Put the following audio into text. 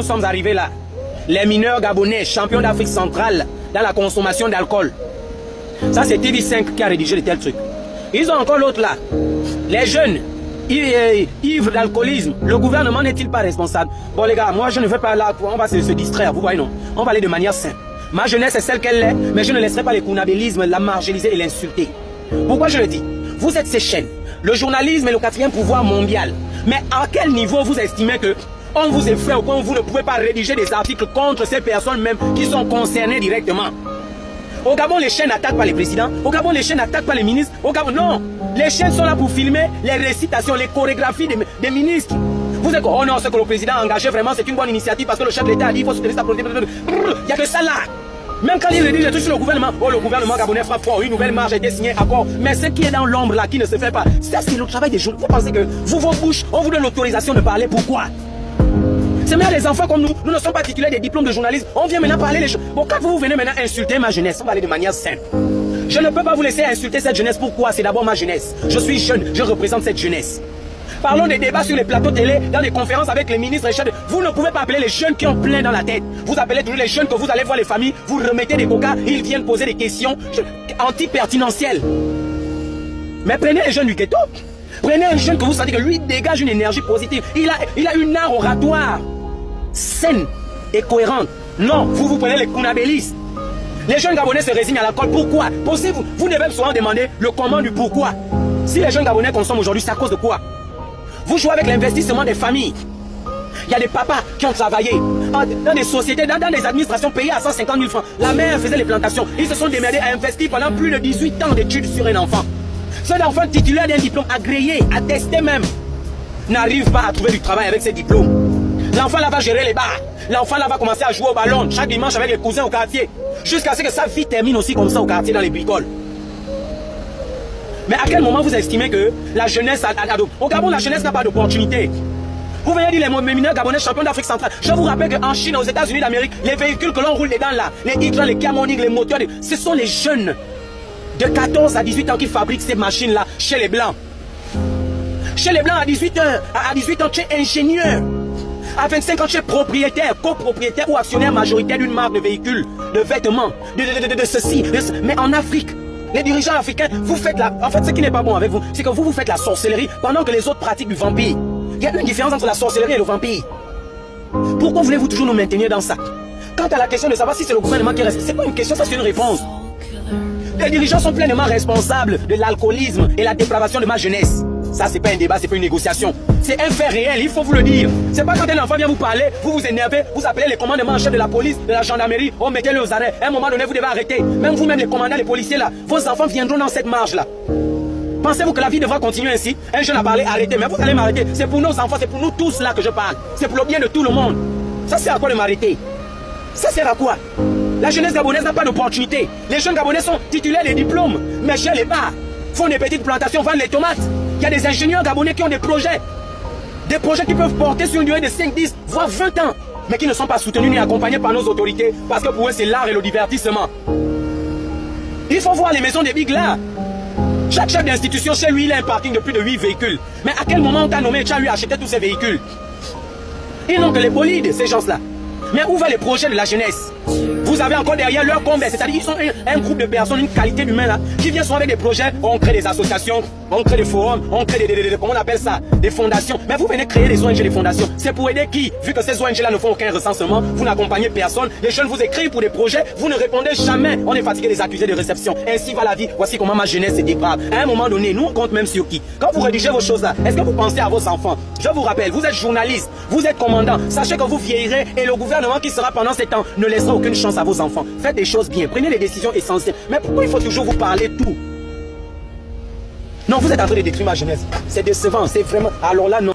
nous sommes arrivés là. Les mineurs gabonais, champions d'Afrique centrale dans la consommation d'alcool. Ça, c'est TV5 qui a rédigé de tels trucs. Ils ont encore l'autre là. Les jeunes, ivres d'alcoolisme. Le gouvernement n'est-il pas responsable? Bon les gars, moi je ne veux pas là, on va se distraire, vous voyez non? On va aller de manière simple. Ma jeunesse est celle qu'elle est, mais je ne laisserai pas le counabélisme la marginaliser et l'insulter. Pourquoi je le dis? Vous êtes ces chaînes. Le journalisme est le 4e pouvoir mondial. Mais à quel niveau vous estimez que on vous effraie au point où vous ne pouvez pas rédiger des articles contre ces personnes même qui sont concernées directement? Au Gabon, les chaînes n'attaquent pas les présidents. Au Gabon, les chaînes n'attaquent pas les ministres. Au Gabon, non. Les chaînes sont là pour filmer les récitations, les chorégraphies des ministres. Vous êtes, oh non, ce que le président a engagé, vraiment, c'est une bonne initiative parce que le chef de l'État a dit qu'il faut soutenir sa politique. Il n'y a que ça là. Même quand il rédige tout sur le gouvernement, oh, le gouvernement gabonais frappe fort, une nouvelle marge a été signée, accord. Mais ce qui est dans l'ombre là, qui ne se fait pas, ça c'est le travail des jours. Vous pensez que vous, vos bouches, on vous donne l'autorisation de parler, pourquoi? C'est même les enfants comme nous ne sommes pas titulaires des diplômes de journalisme. On vient maintenant parler les choses. Bon, quand vous venez maintenant insulter ma jeunesse, on va aller de manière simple. Je ne peux pas vous laisser insulter cette jeunesse. Pourquoi? C'est d'abord ma jeunesse. Je suis jeune, je représente cette jeunesse. Parlons des débats sur les plateaux télé, dans les conférences avec les ministres et chefs. Vous ne pouvez pas appeler les jeunes qui ont plein dans la tête. Vous appelez toujours les jeunes que vous allez voir les familles, vous remettez des coca, ils viennent poser des questions anti-pertinentielles. Mais prenez les jeunes du ghetto. Prenez un jeune que vous sentez que lui dégage une énergie positive. Il a une art oratoire saine et cohérente. Non, vous prenez les counabélistes. Les jeunes Gabonais se résignent à l'alcool. Pourquoi? Vous devez souvent demander le comment du pourquoi. Si les jeunes Gabonais consomment aujourd'hui, c'est à cause de quoi? Vous jouez avec l'investissement des familles. Il y a des papas qui ont travaillé dans des sociétés, dans des administrations payées à 150 000 francs. La mère faisait les plantations. Ils se sont démerdés à investir pendant plus de 18 ans d'études sur un enfant. Ce enfant titulaire d'un diplôme agréé, attesté même, n'arrive pas à trouver du travail avec ses diplômes. L'enfant là va gérer les bars. L'enfant là va commencer à jouer au ballon chaque dimanche avec les cousins au quartier. Jusqu'à ce que sa vie termine aussi comme ça au quartier dans les bricoles. Mais à quel moment vous estimez que la jeunesse au Gabon, la jeunesse n'a pas d'opportunité? Vous venez dire les mineurs gabonais champions d'Afrique centrale. Je vous rappelle qu'en Chine, aux États-Unis d'Amérique, les véhicules que l'on roule dedans là, les Hydra, les Camonic, les moteurs, ce sont les jeunes de 14 à 18 ans qui fabriquent ces machines-là chez les Blancs. Chez les Blancs, à 18 ans, tu es ingénieur. À 25 ans, tu es propriétaire, copropriétaire ou actionnaire majoritaire d'une marque de véhicules, de vêtements, de ceci. Mais en Afrique, les dirigeants africains, vous faites en fait, ce qui n'est pas bon avec vous, c'est que vous faites la sorcellerie pendant que les autres pratiquent du vampire. Il y a une différence entre la sorcellerie et le vampire. Pourquoi voulez-vous toujours nous maintenir dans ça? Quant à la question de savoir si c'est le gouvernement qui reste, c'est pas une question, ça c'est une réponse. Les dirigeants sont pleinement responsables de l'alcoolisme et la dépravation de ma jeunesse. Ça, c'est pas un débat, c'est pas une négociation. C'est un fait réel, il faut vous le dire. C'est pas quand un enfant vient vous parler, vous vous énervez, vous appelez les commandements en chef de la police, de la gendarmerie, on mettez-le aux arrêts. À un moment donné, vous devez arrêter. Même vous-même, les commandants, les policiers là, vos enfants viendront dans cette marche-là. Pensez-vous que la vie devra continuer ainsi? Un jeune a parlé, arrêtez. Mais vous allez m'arrêter. C'est pour nos enfants, c'est pour nous tous là que je parle. C'est pour le bien de tout le monde. Ça sert à quoi de m'arrêter? Ça sert à quoi? La jeunesse gabonaise n'a pas d'opportunité. Les jeunes gabonais sont titulaires des diplômes, mais chez les bars, font des petites plantations, vendent les tomates. Il y a des ingénieurs gabonais qui ont des projets. Des projets qui peuvent porter sur une durée de 5, 10, voire 20 ans, mais qui ne sont pas soutenus ni accompagnés par nos autorités, parce que pour eux, c'est l'art et le divertissement. Il faut voir les maisons des big là. Chaque chef d'institution, chez lui, il a un parking de plus de 8 véhicules. Mais à quel moment on t'a nommé, tu as lui acheté tous ces véhicules? Ils n'ont que les bolides, ces gens-là. Mais où va les projets de la jeunesse? Vous avez encore derrière leur combat, c'est-à-dire qu'ils sont un groupe de personnes, une qualité d'humain là, qui vient souvent avec des projets. On crée des associations, on crée des forums, on crée comment on appelle ça, des fondations. Mais vous venez créer des ONG, des fondations. C'est pour aider qui? Vu que ces ONG là ne font aucun recensement, vous n'accompagnez personne. Les jeunes vous écrivent pour des projets, vous ne répondez jamais. On est fatigué des accusés de réception. Ainsi va la vie. Voici comment ma jeunesse se dégrade. À un moment donné, nous on compte même sur qui? Quand vous rédigez vos choses là, est-ce que vous pensez à vos enfants? Je vous rappelle, vous êtes journaliste, vous êtes commandant. Sachez que vous vieillirez et le gouvernement qui sera pendant ces temps ne laissera aucune chance à vos enfants. Faites des choses bien, prenez les décisions essentielles. Mais pourquoi il faut toujours vous parler tout? Non, vous êtes en train de détruire ma jeunesse. C'est décevant, c'est vraiment... Alors là, non.